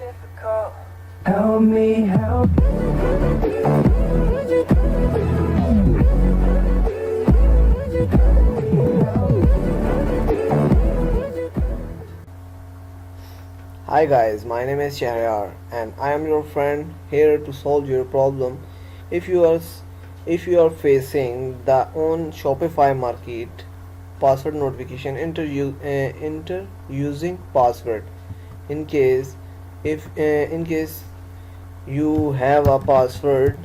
difficult. Help me help. Hi guys, my name is Shahryar and I am your friend here to solve your problem. If you are facing the on Shopify market password notification, enter using password. In case you have a password,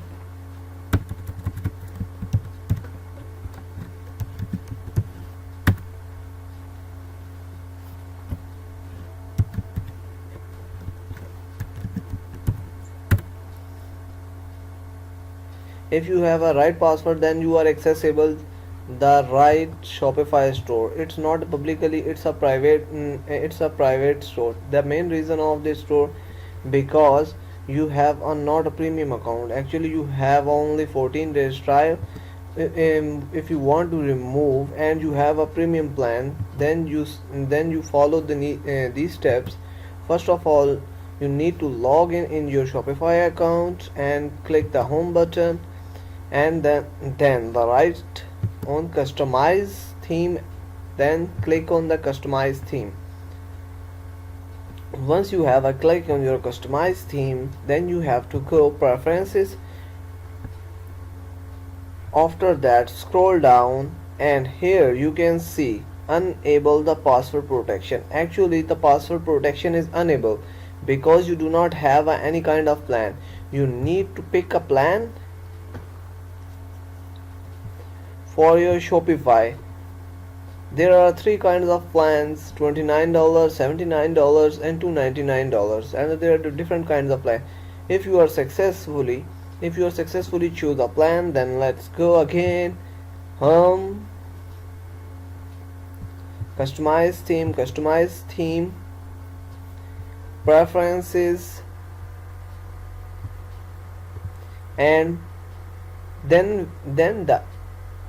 if you have a right password, then you are accessible the right Shopify store. It's not publicly, it's a private store. The main reason of this store, because you have not a premium account. Actually you have only 14 days trial. If you want to remove and you have a premium plan, then you follow these steps. First of all, you need to log in your Shopify account and click the home button, and then the right on customize theme, then click on the customize theme. Once you have a click on your customized theme, then you have to go preferences. After that, scroll down and here you can see enable the password protection. Actually the password protection is enabled because you do not have any kind of plan. You need to pick a plan for your Shopify. There are three kinds of plans: $29, $79 and $299, and there are different kinds of plans. If you are successfully choose a plan, then let's go again. Customize theme, preferences, and then the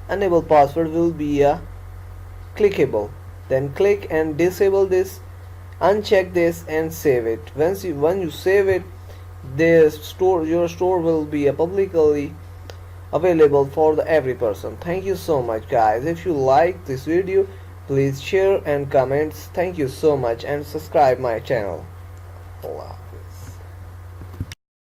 enable password will be a clickable. Then click and disable this, uncheck this and save it. When you save it, your store will be publicly available for every person. Thank you so much guys. If you like this video, please share and comments. Thank you so much, and subscribe my channel. Allah.